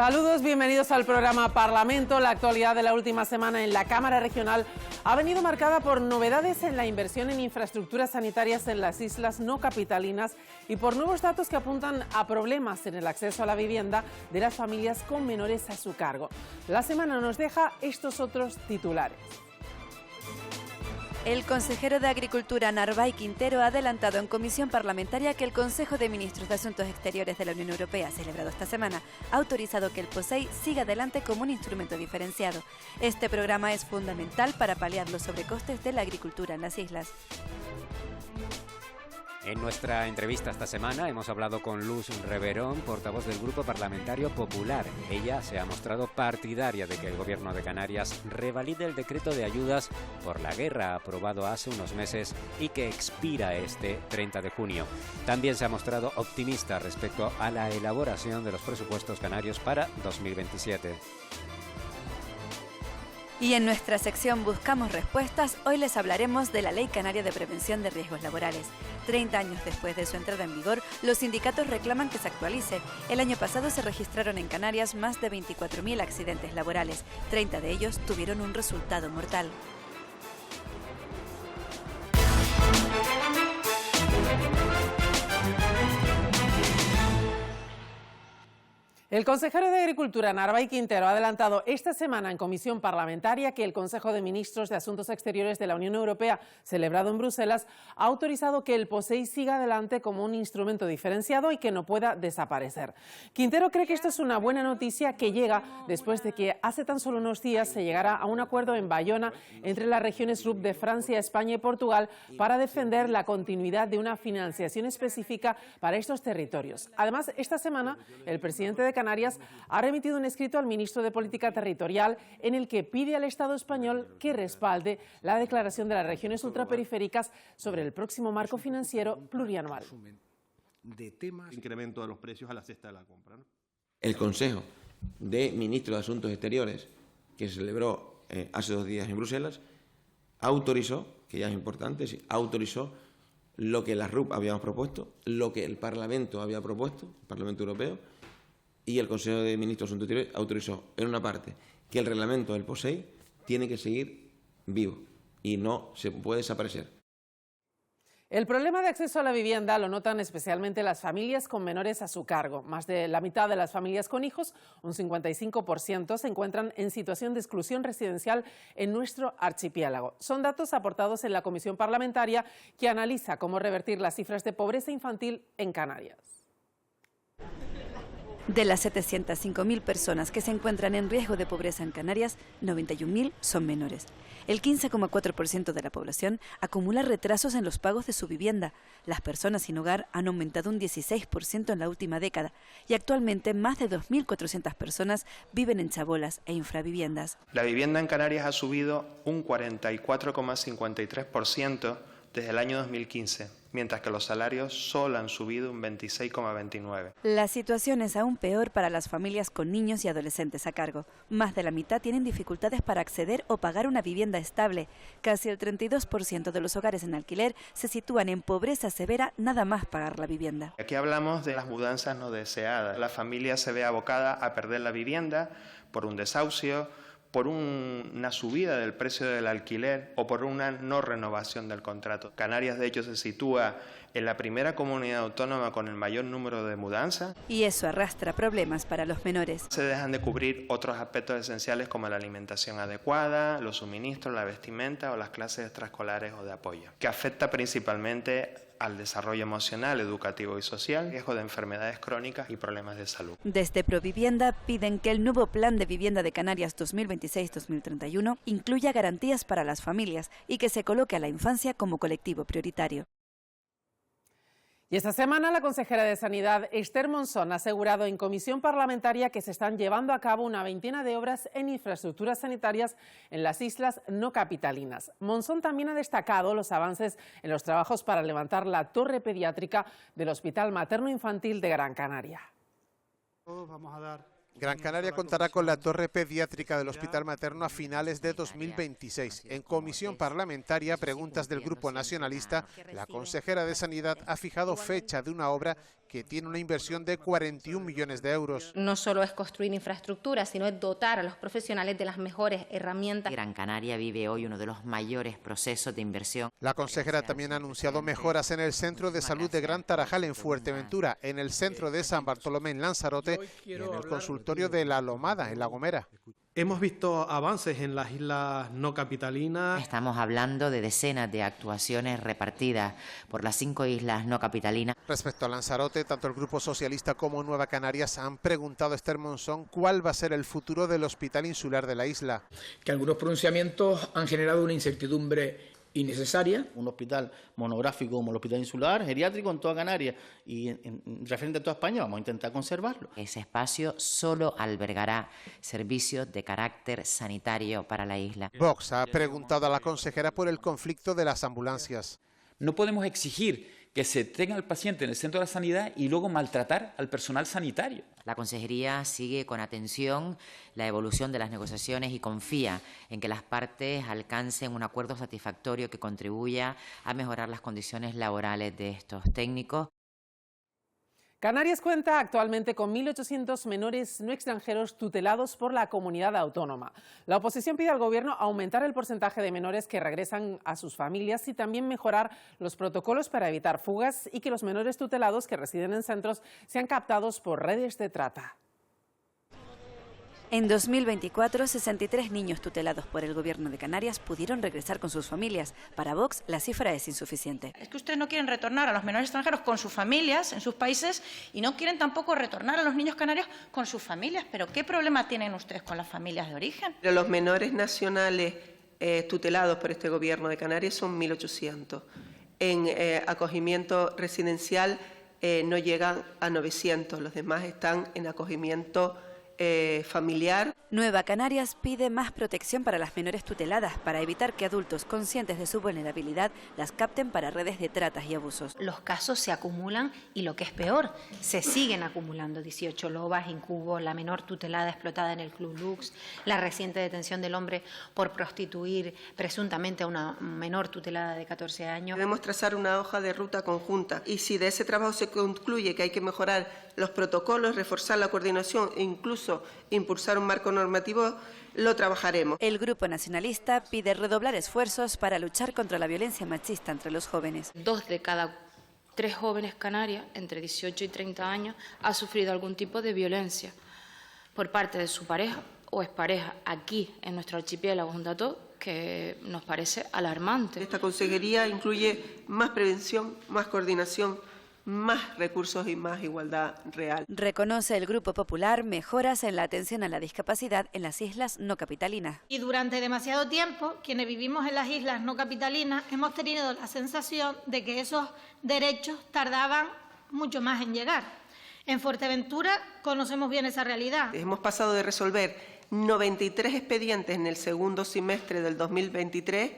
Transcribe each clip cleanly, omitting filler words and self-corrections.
Saludos, bienvenidos al programa Parlamento. La actualidad de la última semana en la Cámara Regional ha venido marcada por novedades en la inversión en infraestructuras sanitarias en las islas no capitalinas y por nuevos datos que apuntan a problemas en el acceso a la vivienda de las familias con menores a su cargo. La semana nos deja estos otros titulares. El consejero de Agricultura, Narváez Quintero, ha adelantado en comisión parlamentaria que el Consejo de Ministros de Asuntos Exteriores de la Unión Europea, celebrado esta semana, ha autorizado que el POSEI siga adelante como un instrumento diferenciado. Este programa es fundamental para paliar los sobrecostes de la agricultura en las islas. En nuestra entrevista esta semana hemos hablado con Luz Reverón, portavoz del Grupo Parlamentario Popular. Ella se ha mostrado partidaria de que el Gobierno de Canarias revalide el decreto de ayudas por la guerra aprobado hace unos meses y que expira este 30 de junio. También se ha mostrado optimista respecto a la elaboración de los presupuestos canarios para 2027. Y en nuestra sección Buscamos Respuestas, hoy les hablaremos de la Ley Canaria de Prevención de Riesgos Laborales. 30 años después de su entrada en vigor, los sindicatos reclaman que se actualice. El año pasado se registraron en Canarias más de 24.000 accidentes laborales. 30 de ellos tuvieron un resultado mortal. El consejero de Agricultura, Narváez Quintero, ha adelantado esta semana en comisión parlamentaria que el Consejo de Ministros de Asuntos Exteriores de la Unión Europea, celebrado en Bruselas, ha autorizado que el POSEI siga adelante como un instrumento diferenciado y que no pueda desaparecer. Quintero cree que esto es una buena noticia que llega después de que hace tan solo unos días se llegara a un acuerdo en Bayona entre las regiones RUP de Francia, España y Portugal para defender la continuidad de una financiación específica para estos territorios. Además, esta semana el presidente de Canarias ha remitido un escrito al ministro de Política Territorial en el que pide al Estado español que respalde la declaración de las regiones ultraperiféricas sobre el próximo marco financiero plurianual. Incremento de los precios a la cesta de la compra, ¿no? El Consejo de Ministros de Asuntos Exteriores, que se celebró hace 2 días en Bruselas, autorizó, que ya es importante, autorizó lo que la RUP habíamos propuesto, lo que el Parlamento había propuesto, el Parlamento Europeo, y el Consejo de Ministros de Asuntos Exteriores autorizó, en una parte, que el reglamento del POSEI tiene que seguir vivo y no se puede desaparecer. El problema de acceso a la vivienda lo notan especialmente las familias con menores a su cargo. Más de la mitad de las familias con hijos, un 55%, se encuentran en situación de exclusión residencial en nuestro archipiélago. Son datos aportados en la comisión parlamentaria que analiza cómo revertir las cifras de pobreza infantil en Canarias. De las 705.000 personas que se encuentran en riesgo de pobreza en Canarias, 91.000 son menores. El 15,4% de la población acumula retrasos en los pagos de su vivienda. Las personas sin hogar han aumentado un 16% en la última década y actualmente más de 2.400 personas viven en chabolas e infraviviendas. La vivienda en Canarias ha subido un 44,53% desde el año 2015, mientras que los salarios solo han subido un 26,29%. La situación es aún peor para las familias con niños y adolescentes a cargo. Más de la mitad tienen dificultades para acceder o pagar una vivienda estable. Casi el 32% de los hogares en alquiler se sitúan en pobreza severa nada más pagar la vivienda. Aquí hablamos de las mudanzas no deseadas. La familia se ve abocada a perder la vivienda por un desahucio, por una subida del precio del alquiler o por una no renovación del contrato. Canarias, de hecho, se sitúa en la primera comunidad autónoma con el mayor número de mudanzas. Y eso arrastra problemas para los menores. Se dejan de cubrir otros aspectos esenciales como la alimentación adecuada, los suministros, la vestimenta o las clases extraescolares o de apoyo, que afecta principalmente al desarrollo emocional, educativo y social, riesgo de enfermedades crónicas y problemas de salud. Desde Provivienda piden que el nuevo Plan de Vivienda de Canarias 2026-2031 incluya garantías para las familias y que se coloque a la infancia como colectivo prioritario. Y esta semana la consejera de Sanidad, Esther Monzón, ha asegurado en comisión parlamentaria que se están llevando a cabo una veintena de obras en infraestructuras sanitarias en las islas no capitalinas. Monzón también ha destacado los avances en los trabajos para levantar la torre pediátrica del Hospital Materno-Infantil de Gran Canaria. Gran Canaria contará con la torre pediátrica del Hospital Materno a finales de 2026. En comisión parlamentaria, preguntas del Grupo Nacionalista, la consejera de Sanidad ha fijado fecha de una obra que tiene una inversión de 41 millones de euros. No solo es construir infraestructura, sino es dotar a los profesionales de las mejores herramientas. Gran Canaria vive hoy uno de los mayores procesos de inversión. La consejera también ha anunciado mejoras en el Centro de Salud de Gran Tarajal en Fuerteventura, en el Centro de San Bartolomé en Lanzarote y en el consultorio de La Lomada en La Gomera. Hemos visto avances en las islas no capitalinas. Estamos hablando de decenas de actuaciones repartidas por las 5 islas no capitalinas. Respecto a Lanzarote, tanto el Grupo Socialista como Nueva Canarias han preguntado a Esther Monzón cuál va a ser el futuro del hospital insular de la isla. Que algunos pronunciamientos han generado una incertidumbre innecesaria. Un hospital monográfico como el Hospital Insular, geriátrico en toda Canarias y en referente a toda España, vamos a intentar conservarlo. Ese espacio solo albergará servicios de carácter sanitario para la isla. Vox ha preguntado a la consejera por el conflicto de las ambulancias. No podemos exigir que se tenga al paciente en el centro de la sanidad y luego maltratar al personal sanitario. La Consejería sigue con atención la evolución de las negociaciones y confía en que las partes alcancen un acuerdo satisfactorio que contribuya a mejorar las condiciones laborales de estos técnicos. Canarias cuenta actualmente con 1.800 menores no extranjeros tutelados por la comunidad autónoma. La oposición pide al Gobierno aumentar el porcentaje de menores que regresan a sus familias y también mejorar los protocolos para evitar fugas y que los menores tutelados que residen en centros sean captados por redes de trata. En 2024, 63 niños tutelados por el Gobierno de Canarias pudieron regresar con sus familias. Para Vox, la cifra es insuficiente. Es que ustedes no quieren retornar a los menores extranjeros con sus familias en sus países y no quieren tampoco retornar a los niños canarios con sus familias. ¿Pero qué problema tienen ustedes con las familias de origen? Pero los menores nacionales tutelados por este Gobierno de Canarias son 1.800. En acogimiento residencial no llegan a 900. Los demás están en acogimiento familiar. Nueva Canarias pide más protección para las menores tuteladas para evitar que adultos conscientes de su vulnerabilidad las capten para redes de tratas y abusos. Los casos se acumulan y lo que es peor, se siguen acumulando. 18 lobas, incubos, la menor tutelada explotada en el Club Lux, la reciente detención del hombre por prostituir presuntamente a una menor tutelada de 14 años. Debemos trazar una hoja de ruta conjunta y si de ese trabajo se concluye que hay que mejorar los protocolos, reforzar la coordinación e incluso impulsar un marco normativo, lo trabajaremos. El Grupo Nacionalista pide redoblar esfuerzos para luchar contra la violencia machista entre los jóvenes. 2 de cada 3 jóvenes canarias entre 18 y 30 años ha sufrido algún tipo de violencia por parte de su pareja o expareja aquí en nuestro archipiélago junto a todos, que nos parece alarmante. Esta consejería incluye más prevención, más coordinación, más recursos y más igualdad real. Reconoce el Grupo Popular mejoras en la atención a la discapacidad en las islas no capitalinas. Y durante demasiado tiempo, quienes vivimos en las islas no capitalinas hemos tenido la sensación de que esos derechos tardaban mucho más en llegar. En Fuerteventura conocemos bien esa realidad. Hemos pasado de resolver 93 expedientes en el segundo semestre del 2023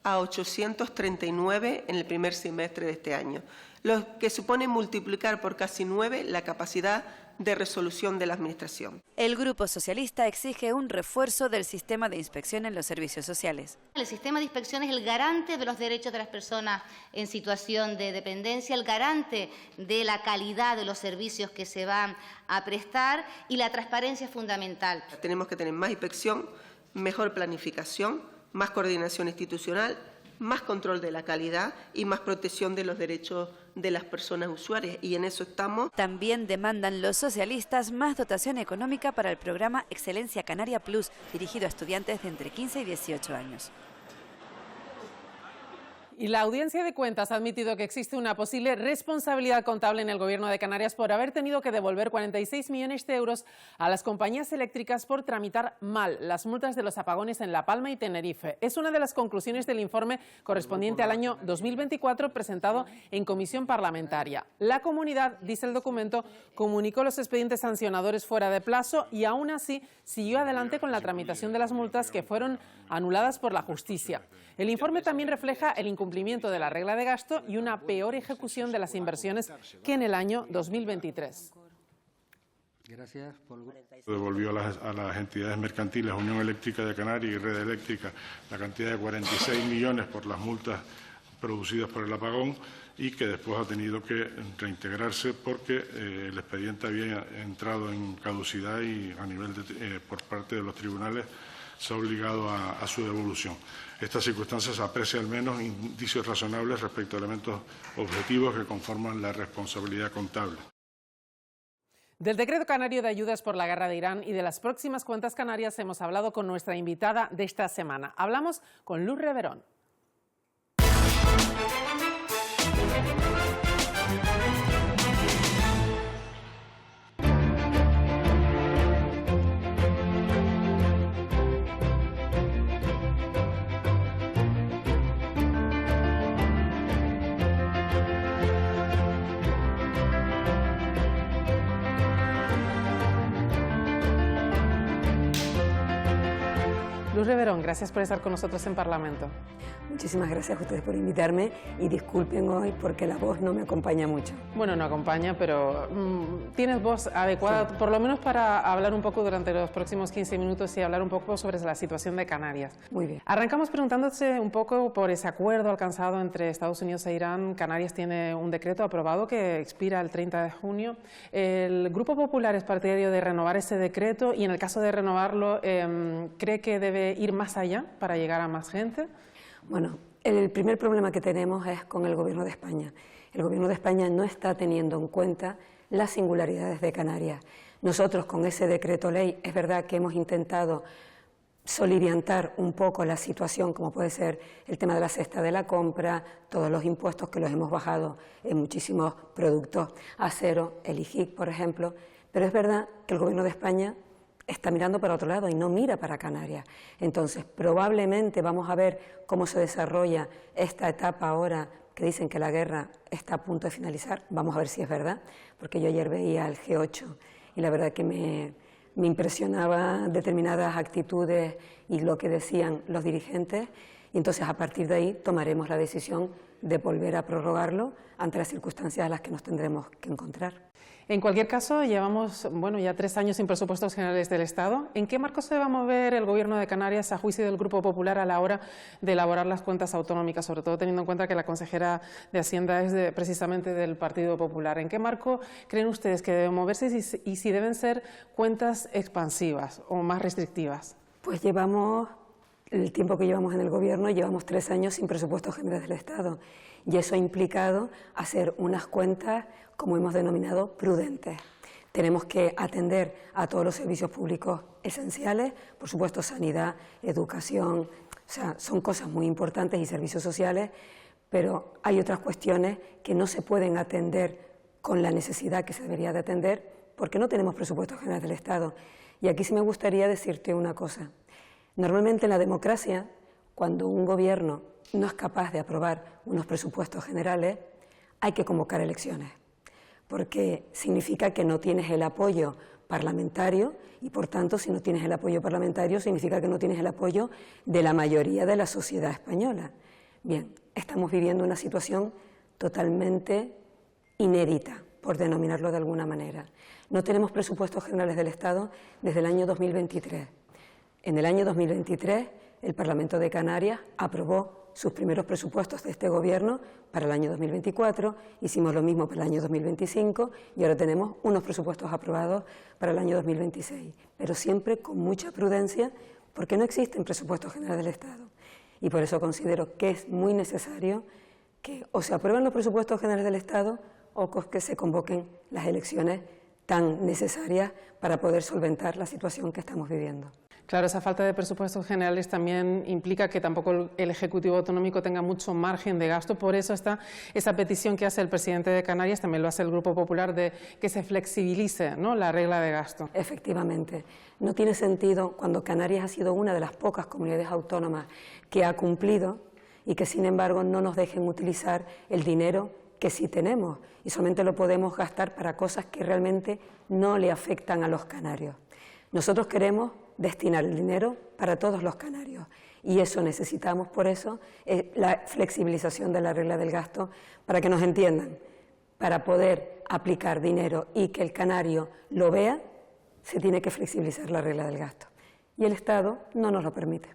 a 839 en el primer semestre de este año, lo que supone multiplicar por casi 9 la capacidad de resolución de la Administración. El Grupo Socialista exige un refuerzo del sistema de inspección en los servicios sociales. El sistema de inspección es el garante de los derechos de las personas en situación de dependencia, el garante de la calidad de los servicios que se van a prestar y la transparencia es fundamental. Tenemos que tener más inspección, mejor planificación, más coordinación institucional, más control de la calidad y más protección de los derechos de las personas usuarias, y en eso estamos. También demandan los socialistas más dotación económica para el programa Excelencia Canaria Plus, dirigido a estudiantes de entre 15 y 18 años. Y la Audiencia de Cuentas ha admitido que existe una posible responsabilidad contable en el Gobierno de Canarias por haber tenido que devolver 46 millones de euros a las compañías eléctricas por tramitar mal las multas de los apagones en La Palma y Tenerife. Es una de las conclusiones del informe correspondiente al año 2024 presentado en comisión parlamentaria. La comunidad, dice el documento, comunicó los expedientes sancionadores fuera de plazo y aún así siguió adelante con la tramitación de las multas que fueron anuladas por la justicia. El informe también refleja el incumplimiento de la regla de gasto y una peor ejecución de las inversiones que en el año 2023. Gracias. Devolvió a las entidades mercantiles, Unión Eléctrica de Canarias y Red Eléctrica, la cantidad de 46 millones por las multas producidas por el apagón y que después ha tenido que reintegrarse porque el expediente había entrado en caducidad y a nivel por parte de los tribunales se ha obligado a su devolución. Estas circunstancias aprecia al menos indicios razonables respecto a elementos objetivos que conforman la responsabilidad contable. Del decreto canario de ayudas por la guerra de Irán y de las próximas cuentas canarias hemos hablado con nuestra invitada de esta semana. Hablamos con Luz Reverón. Luz Reverón, gracias por estar con nosotros en Parlamento. Muchísimas gracias a ustedes por invitarme y disculpen hoy porque la voz no me acompaña mucho. Bueno, no acompaña, pero tienes voz adecuada, sí, por lo menos para hablar un poco durante los próximos 15 minutos y hablar un poco sobre la situación de Canarias. Muy bien. Arrancamos preguntándote un poco por ese acuerdo alcanzado entre Estados Unidos e Irán. Canarias tiene un decreto aprobado que expira el 30 de junio. El Grupo Popular es partidario de renovar ese decreto y en el caso de renovarlo, ¿cree que debe ir más allá para llegar a más gente? Bueno, el primer problema que tenemos es con el Gobierno de España. El Gobierno de España no está teniendo en cuenta las singularidades de Canarias. Nosotros con ese decreto ley es verdad que hemos intentado soliviantar un poco la situación, como puede ser el tema de la cesta de la compra, todos los impuestos que los hemos bajado en muchísimos productos, acero, el IGIC, por ejemplo, pero es verdad que el Gobierno de España está mirando para otro lado y no mira para Canarias. Entonces, probablemente vamos a ver cómo se desarrolla esta etapa ahora que dicen que la guerra está a punto de finalizar. Vamos a ver si es verdad, porque yo ayer veía el G8 y la verdad que me impresionaba determinadas actitudes y lo que decían los dirigentes, y entonces a partir de ahí tomaremos la decisión de volver a prorrogarlo ante las circunstancias a las que nos tendremos que encontrar. En cualquier caso, llevamos ya 3 años sin presupuestos generales del Estado. ¿En qué marco se va a mover el Gobierno de Canarias a juicio del Grupo Popular a la hora de elaborar las cuentas autonómicas, sobre todo teniendo en cuenta que la consejera de Hacienda es precisamente del Partido Popular? ¿En qué marco creen ustedes que deben moverse y si deben ser cuentas expansivas o más restrictivas? Pues llevamos, el tiempo que llevamos en el Gobierno, llevamos 3 años sin presupuestos generales del Estado y eso ha implicado hacer unas cuentas, como hemos denominado, prudentes. Tenemos que atender a todos los servicios públicos esenciales, por supuesto sanidad, educación, o sea, son cosas muy importantes y servicios sociales, pero hay otras cuestiones que no se pueden atender con la necesidad que se debería de atender porque no tenemos presupuestos generales del Estado. Y aquí sí me gustaría decirte una cosa. Normalmente en la democracia, cuando un gobierno no es capaz de aprobar unos presupuestos generales, hay que convocar elecciones, porque significa que no tienes el apoyo parlamentario y, por tanto, si no tienes el apoyo parlamentario, significa que no tienes el apoyo de la mayoría de la sociedad española. Bien, estamos viviendo una situación totalmente inédita, por denominarlo de alguna manera. No tenemos presupuestos generales del Estado desde el año 2023. En el año 2023, el Parlamento de Canarias aprobó sus primeros presupuestos de este Gobierno para el año 2024, hicimos lo mismo para el año 2025 y ahora tenemos unos presupuestos aprobados para el año 2026, pero siempre con mucha prudencia porque no existen presupuestos generales del Estado y por eso considero que es muy necesario que o se aprueben los presupuestos generales del Estado o que se convoquen las elecciones tan necesarias para poder solventar la situación que estamos viviendo. Claro, esa falta de presupuestos generales también implica que tampoco el Ejecutivo Autonómico tenga mucho margen de gasto. Por eso está esa petición que hace el presidente de Canarias, también lo hace el Grupo Popular, de que se flexibilice, ¿no?, la regla de gasto. Efectivamente. No tiene sentido cuando Canarias ha sido una de las pocas comunidades autónomas que ha cumplido y que, sin embargo, no nos dejen utilizar el dinero que sí tenemos y solamente lo podemos gastar para cosas que realmente no le afectan a los canarios. Nosotros queremos destinar el dinero para todos los canarios y eso necesitamos, por eso, la flexibilización de la regla del gasto para que nos entiendan. Para poder aplicar dinero y que el canario lo vea, se tiene que flexibilizar la regla del gasto y el Estado no nos lo permite.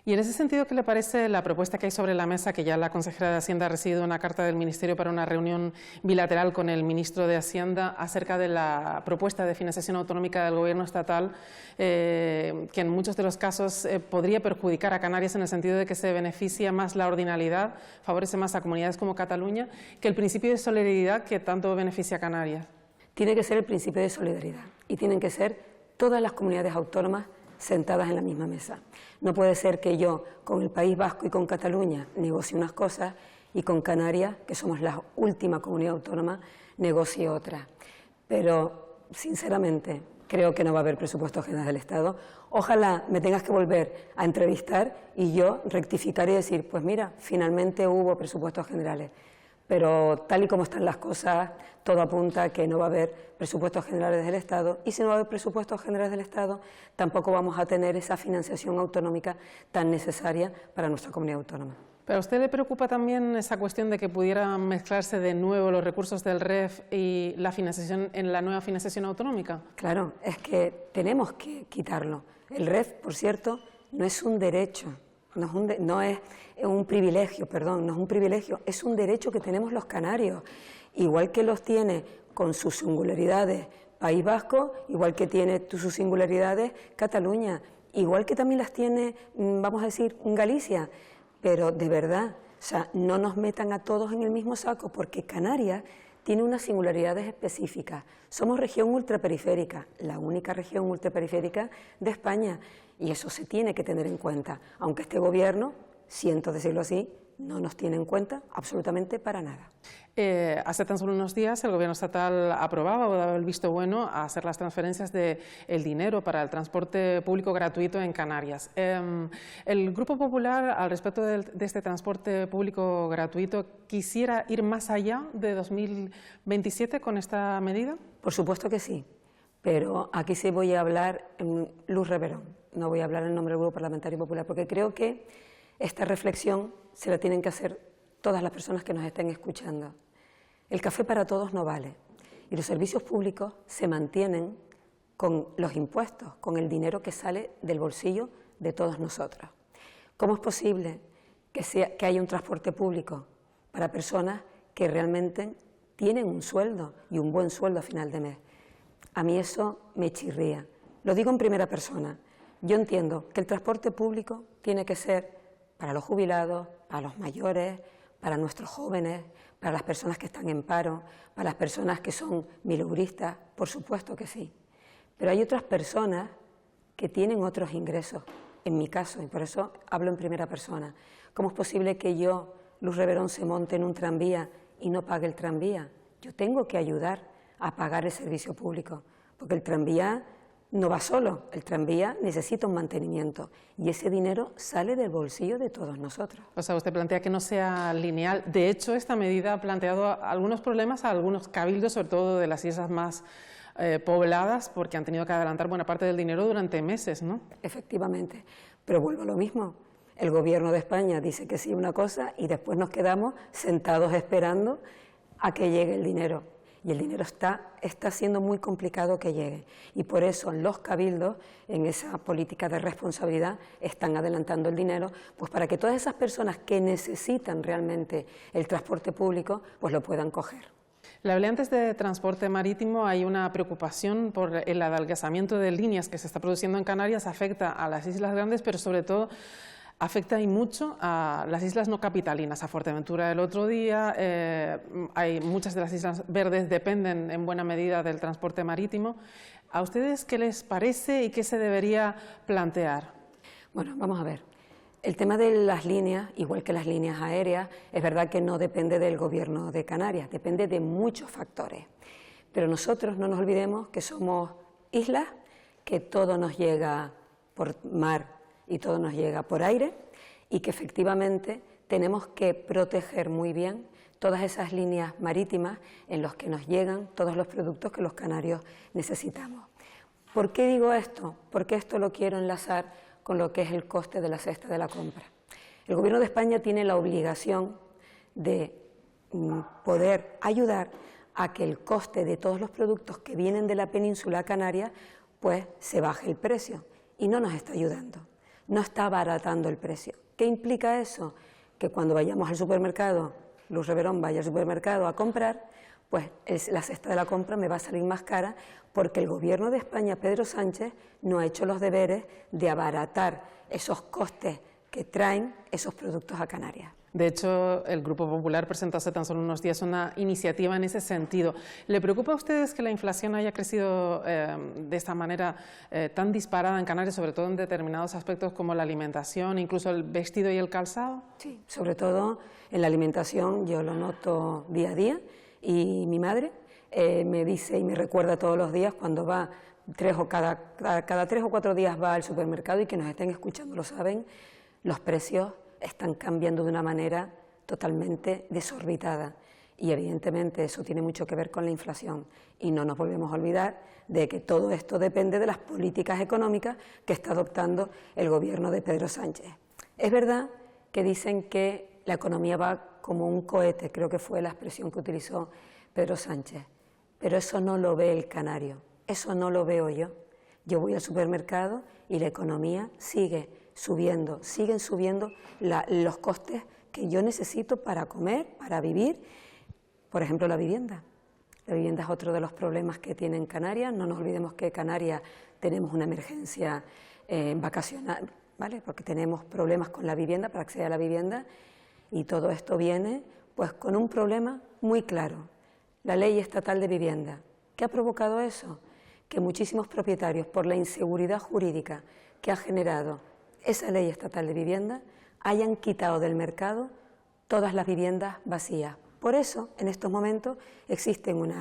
Y en ese sentido, ¿qué le parece la propuesta que hay sobre la mesa, que ya la consejera de Hacienda ha recibido una carta del Ministerio para una reunión bilateral con el ministro de Hacienda acerca de la propuesta de financiación autonómica del Gobierno estatal, que en muchos de los casos podría perjudicar a Canarias en el sentido de que se beneficia más la ordinalidad, favorece más a comunidades como Cataluña, que el principio de solidaridad que tanto beneficia a Canarias? Tiene que ser el principio de solidaridad y tienen que ser todas las comunidades autónomas sentadas en la misma mesa. No puede ser que yo con el País Vasco y con Cataluña negocie unas cosas y con Canarias, que somos la última comunidad autónoma, negocie otras. Pero, sinceramente, creo que no va a haber presupuestos generales del Estado. Ojalá me tengas que volver a entrevistar y yo rectificar y decir, pues mira, finalmente hubo presupuestos generales. Pero tal y como están las cosas, todo apunta a que no va a haber presupuestos generales del Estado, y si no va a haber presupuestos generales del Estado, tampoco vamos a tener esa financiación autonómica tan necesaria para nuestra comunidad autónoma. ¿Pero a usted le preocupa también esa cuestión de que pudieran mezclarse de nuevo los recursos del REF y la financiación en la nueva financiación autonómica? Claro, es que tenemos que quitarlo. El REF, por cierto, no es un derecho. No es un privilegio, perdón, no es un privilegio, es un derecho que tenemos los canarios, igual que los tiene con sus singularidades País Vasco, igual que tiene sus singularidades Cataluña, igual que también las tiene, vamos a decir, Galicia, pero de verdad, o sea, no nos metan a todos en el mismo saco, porque Canarias tiene unas singularidades específicas. Somos región ultraperiférica, la única región ultraperiférica de España, y eso se tiene que tener en cuenta, aunque este gobierno, siento decirlo así, no nos tiene en cuenta absolutamente para nada. Hace tan solo unos días el Gobierno estatal aprobaba o daba el visto bueno a hacer las transferencias del dinero para el transporte público gratuito en Canarias. El Grupo Popular, al respecto de este transporte público gratuito, ¿quisiera ir más allá de 2027 con esta medida? Por supuesto que sí, pero aquí sí voy a hablar en Luz Reverón, no voy a hablar en nombre del Grupo Parlamentario Popular, porque creo que esta reflexión se la tienen que hacer todas las personas que nos estén escuchando. El café para todos no vale y los servicios públicos se mantienen con los impuestos, con el dinero que sale del bolsillo de todos nosotros. ¿Cómo es posible que haya un transporte público para personas que realmente tienen un sueldo y un buen sueldo a final de mes? A mí eso me chirría. Lo digo en primera persona. Yo entiendo que el transporte público tiene que ser para los jubilados, para los mayores, para nuestros jóvenes, para las personas que están en paro, para las personas que son mileuristas, por supuesto que sí. Pero hay otras personas que tienen otros ingresos, en mi caso, y por eso hablo en primera persona. ¿Cómo es posible que yo, Luz Reverón, se monte en un tranvía y no pague el tranvía? Yo tengo que ayudar a pagar el servicio público, porque el tranvía no va solo, el tranvía necesita un mantenimiento y ese dinero sale del bolsillo de todos nosotros. O sea, usted plantea que no sea lineal. De hecho, esta medida ha planteado algunos problemas a algunos cabildos, sobre todo de las islas más pobladas, porque han tenido que adelantar buena parte del dinero durante meses, ¿no? Efectivamente, pero vuelvo a lo mismo. El Gobierno de España dice que sí una cosa y después nos quedamos sentados esperando a que llegue el dinero. Y el dinero está siendo muy complicado que llegue. Y por eso los cabildos, en esa política de responsabilidad, están adelantando el dinero, pues para que todas esas personas que necesitan realmente el transporte público, pues lo puedan coger. Le hablé antes de transporte marítimo. Hay una preocupación por el adelgazamiento de líneas que se está produciendo en Canarias. Afecta a las islas grandes, pero sobre todo afecta y mucho a las islas no capitalinas, a Fuerteventura el otro día. Muchas de las islas verdes dependen en buena medida del transporte marítimo. ¿A ustedes qué les parece y qué se debería plantear? Bueno, vamos a ver. El tema de las líneas, igual que las líneas aéreas, es verdad que no depende del Gobierno de Canarias, depende de muchos factores. Pero nosotros no nos olvidemos que somos islas, que todo nos llega por mar y todo nos llega por aire, y que efectivamente tenemos que proteger muy bien todas esas líneas marítimas en las que nos llegan todos los productos que los canarios necesitamos. ¿Por qué digo esto? Porque esto lo quiero enlazar con lo que es el coste de la cesta de la compra. El Gobierno de España tiene la obligación de poder ayudar a que el coste de todos los productos que vienen de la península canaria pues se baje el precio, y no nos está ayudando. no está abaratando el precio. ¿Qué implica eso? Que cuando vayamos al supermercado, Luz Reverón vaya al supermercado a comprar, pues la cesta de la compra me va a salir más cara porque el Gobierno de España, Pedro Sánchez, no ha hecho los deberes de abaratar esos costes que traen esos productos a Canarias. De hecho, el Grupo Popular presentó hace tan solo unos días una iniciativa en ese sentido. ¿Le preocupa a ustedes que la inflación haya crecido de esta manera tan disparada en Canarias, sobre todo en determinados aspectos como la alimentación, incluso el vestido y el calzado? Sí, sobre todo en la alimentación yo lo noto día a día y mi madre me dice y me recuerda todos los días cuando va cada 3 o 4 días va al supermercado y que nos estén escuchando lo saben, los precios están cambiando de una manera totalmente desorbitada y evidentemente eso tiene mucho que ver con la inflación y no nos volvemos a olvidar de que todo esto depende de las políticas económicas que está adoptando el Gobierno de Pedro Sánchez. Es verdad que dicen que la economía va como un cohete, creo que fue la expresión que utilizó Pedro Sánchez, pero eso no lo ve el canario, eso no lo veo yo. Yo voy al supermercado y la economía sigue subiendo, siguen subiendo los costes que yo necesito para comer, para vivir. Por ejemplo, la vivienda. La vivienda es otro de los problemas que tiene en Canarias. No nos olvidemos que en Canarias tenemos una emergencia vacacional, ¿vale? Porque tenemos problemas con la vivienda, para acceder a la vivienda, y todo esto viene pues con un problema muy claro. La Ley Estatal de Vivienda. ¿Qué ha provocado eso? Que muchísimos propietarios, por la inseguridad jurídica que ha generado esa Ley Estatal de Vivienda, hayan quitado del mercado todas las viviendas vacías. Por eso, en estos momentos, existen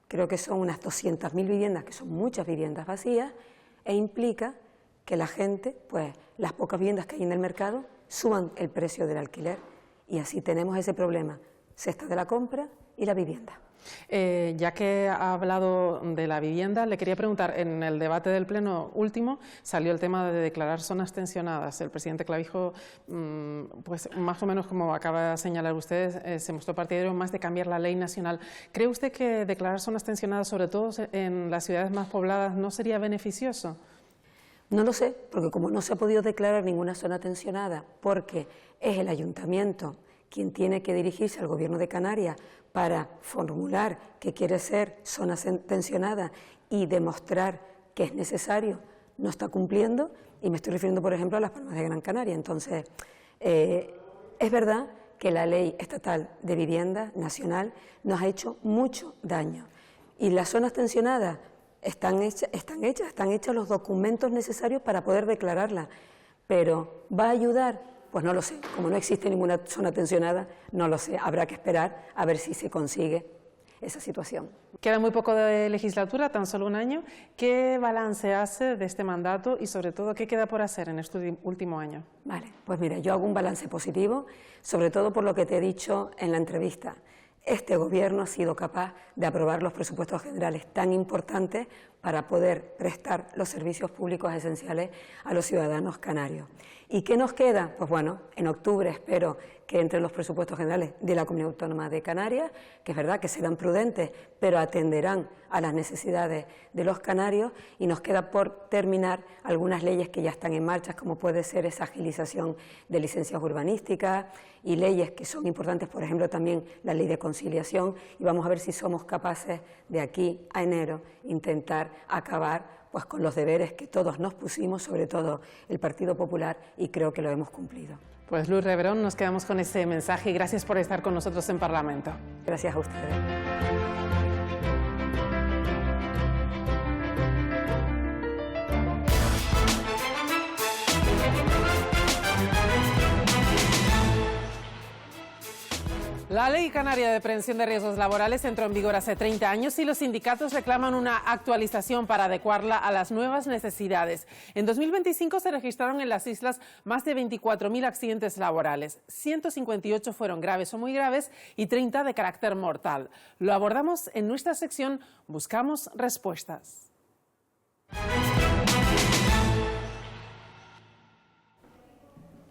creo que son unas 200.000 viviendas, que son muchas viviendas vacías, e implica que la gente, pues las pocas viviendas que hay en el mercado, suban el precio del alquiler. Y así tenemos ese problema, cesta de la compra y la vivienda. Ya que ha hablado de la vivienda, le quería preguntar, en el debate del Pleno último salió el tema de declarar zonas tensionadas. El presidente Clavijo, pues más o menos como acaba de señalar usted, se mostró partidario más de cambiar la ley nacional. ¿Cree usted que declarar zonas tensionadas, sobre todo en las ciudades más pobladas, no sería beneficioso? No lo sé, porque como no se ha podido declarar ninguna zona tensionada, porque es el ayuntamiento quien tiene que dirigirse al Gobierno de Canarias para formular que quiere ser zona tensionada y demostrar que es necesario, no está cumpliendo, y me estoy refiriendo, por ejemplo, a Las Palmas de Gran Canaria. Entonces, es verdad que la Ley Estatal de Vivienda Nacional nos ha hecho mucho daño, y las zonas tensionadas están hechos los documentos necesarios para poder declararla, pero ¿va a ayudar? Pues no lo sé, como no existe ninguna zona tensionada, no lo sé, habrá que esperar a ver si se consigue esa situación. Queda muy poco de legislatura, tan solo un año. ¿Qué balance hace de este mandato y sobre todo qué queda por hacer en este último año? Vale, pues mira, yo hago un balance positivo, sobre todo por lo que te he dicho en la entrevista. Este Gobierno ha sido capaz de aprobar los presupuestos generales tan importantes para poder prestar los servicios públicos esenciales a los ciudadanos canarios. ¿Y qué nos queda? Pues bueno, en octubre espero que entren los presupuestos generales de la Comunidad Autónoma de Canarias, que es verdad que serán prudentes, pero atenderán a las necesidades de los canarios, y nos queda por terminar algunas leyes que ya están en marcha, como puede ser esa agilización de licencias urbanísticas y leyes que son importantes, por ejemplo, también la ley de conciliación, y vamos a ver si somos capaces de aquí a enero intentar acabar pues con los deberes que todos nos pusimos, sobre todo el Partido Popular, y creo que lo hemos cumplido. Pues Luz Reverón, nos quedamos con ese mensaje y gracias por estar con nosotros en Parlamento. Gracias a ustedes. La Ley Canaria de Prevención de Riesgos Laborales entró en vigor hace 30 años y los sindicatos reclaman una actualización para adecuarla a las nuevas necesidades. En 2025 se registraron en las islas más de 24.000 accidentes laborales. 158 fueron graves o muy graves y 30 de carácter mortal. Lo abordamos en nuestra sección Buscamos Respuestas.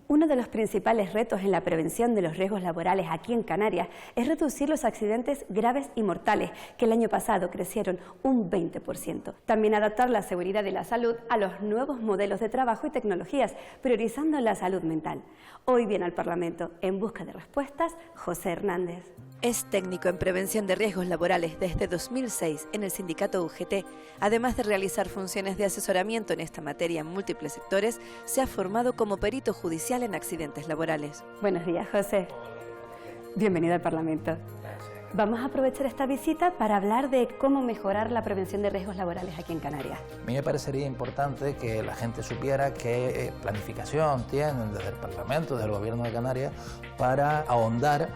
Uno de los principales retos en la prevención de los riesgos laborales aquí en Canarias es reducir los accidentes graves y mortales, que el año pasado crecieron un 20%. También adaptar la seguridad y la salud a los nuevos modelos de trabajo y tecnologías, priorizando la salud mental. Hoy viene al Parlamento, en busca de respuestas, José Hernández. Es técnico en prevención de riesgos laborales desde 2006 en el sindicato UGT. Además de realizar funciones de asesoramiento en esta materia en múltiples sectores, se ha formado como perito judicial en accidentes laborales. Buenos días, José. Bienvenido al Parlamento. Vamos a aprovechar esta visita para hablar de cómo mejorar la prevención de riesgos laborales aquí en Canarias. A mí me parecería importante que la gente supiera qué planificación tienen desde el Parlamento, desde el Gobierno de Canarias, para ahondar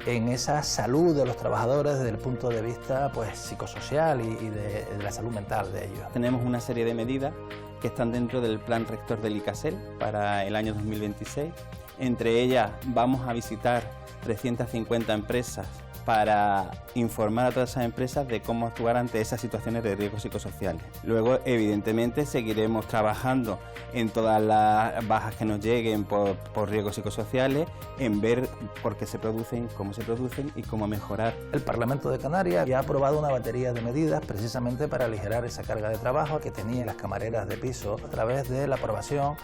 en esa salud de los trabajadores desde el punto de vista psicosocial y de la salud mental de ellos. Tenemos una serie de medidas que están dentro del plan rector del ICASEL para el año 2026. Entre ellas vamos a visitar 350 empresas para informar a todas esas empresas de cómo actuar ante esas situaciones de riesgos psicosociales. Luego, evidentemente, seguiremos trabajando en todas las bajas que nos lleguen por riesgos psicosociales, en ver por qué se producen, cómo se producen y cómo mejorar. El Parlamento de Canarias ya ha aprobado una batería de medidas precisamente para aligerar esa carga de trabajo que tenían las camareras de piso a través de la aprobación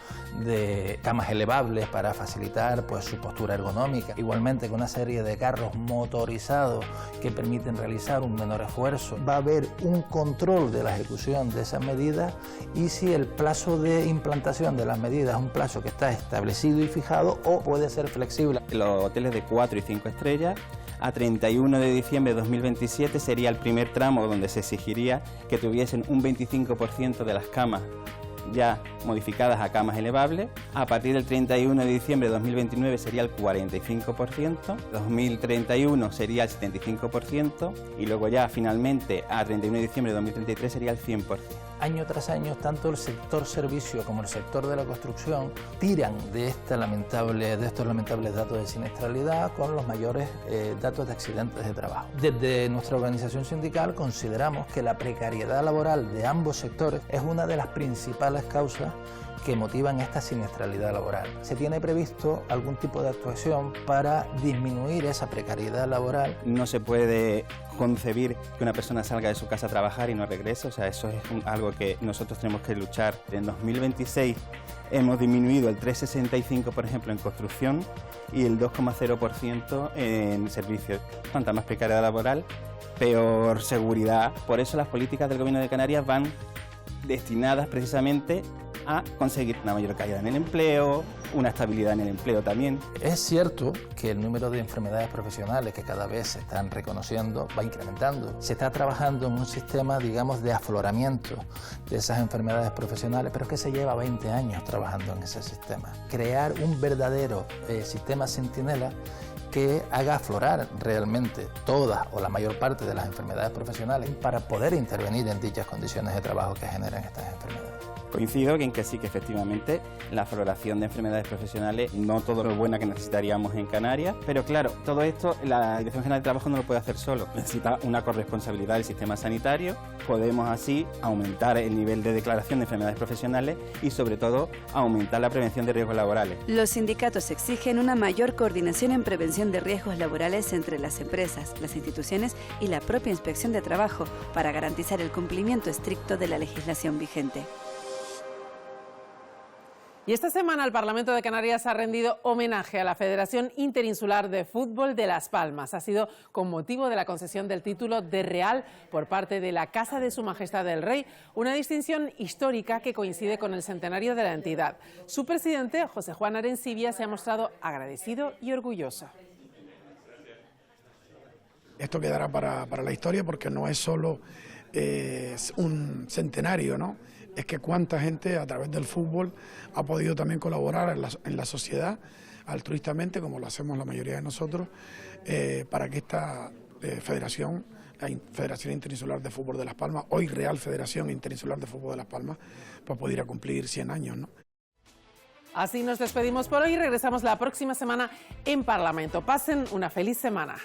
de camas elevables para facilitar su postura ergonómica. Igualmente con una serie de carros motorizados que permiten realizar un menor esfuerzo. Va a haber un control de la ejecución de esas medidas y si el plazo de implantación de las medidas es un plazo que está establecido y fijado o puede ser flexible. Los hoteles de 4 y 5 estrellas, a 31 de diciembre de 2027 sería el primer tramo donde se exigiría que tuviesen un 25% de las camas ya modificadas a camas elevables. A partir del 31 de diciembre de 2029 sería el 45%, 2031 sería el 75% y luego ya finalmente a 31 de diciembre de 2033 sería el 100%. Año tras año, tanto el sector servicio como el sector de la construcción tiran de estos lamentables datos de siniestralidad con los mayores datos de accidentes de trabajo. Desde nuestra organización sindical consideramos que la precariedad laboral de ambos sectores es una de las principales causas que motivan esta siniestralidad laboral. ¿Se tiene previsto algún tipo de actuación para disminuir esa precariedad laboral? No se puede concebir que una persona salga de su casa a trabajar y no regrese, eso es algo que nosotros tenemos que luchar. En 2026 hemos disminuido el 3,65% por ejemplo en construcción y el 2,0% en servicios. Cuanta más precariedad laboral, peor seguridad. Por eso las políticas del Gobierno de Canarias van destinadas precisamente a conseguir una mayor calidad en el empleo, una estabilidad en el empleo también. Es cierto que el número de enfermedades profesionales que cada vez se están reconociendo va incrementando. Se está trabajando en un sistema, de afloramiento de esas enfermedades profesionales, pero es que se lleva 20 años trabajando en ese sistema. Crear un verdadero sistema centinela que haga aflorar realmente todas o la mayor parte de las enfermedades profesionales para poder intervenir en dichas condiciones de trabajo que generan estas enfermedades. Coincido en que sí, que efectivamente la afloración de enfermedades profesionales no todo lo buena que necesitaríamos en Canarias, pero claro, todo esto la Dirección General de Trabajo no lo puede hacer solo, necesita una corresponsabilidad del sistema sanitario. Podemos así aumentar el nivel de declaración de enfermedades profesionales y sobre todo aumentar la prevención de riesgos laborales. Los sindicatos exigen una mayor coordinación en prevención de riesgos laborales entre las empresas, las instituciones y la propia Inspección de Trabajo para garantizar el cumplimiento estricto de la legislación vigente. Y esta semana el Parlamento de Canarias ha rendido homenaje a la Federación Interinsular de Fútbol de Las Palmas. Ha sido con motivo de la concesión del título de Real por parte de la Casa de Su Majestad el Rey, una distinción histórica que coincide con el centenario de la entidad. Su presidente, José Juan Arencibia, se ha mostrado agradecido y orgulloso. Esto quedará para la historia porque no es solo un centenario, ¿no? Es que cuánta gente a través del fútbol ha podido también colaborar en la sociedad altruistamente, como lo hacemos la mayoría de nosotros, para que esta federación, la Federación Interinsular de Fútbol de Las Palmas, hoy Real Federación Interinsular de Fútbol de Las Palmas, pues pudiera cumplir 100 años, ¿no? Así nos despedimos por hoy y regresamos la próxima semana en Parlamento. Pasen una feliz semana.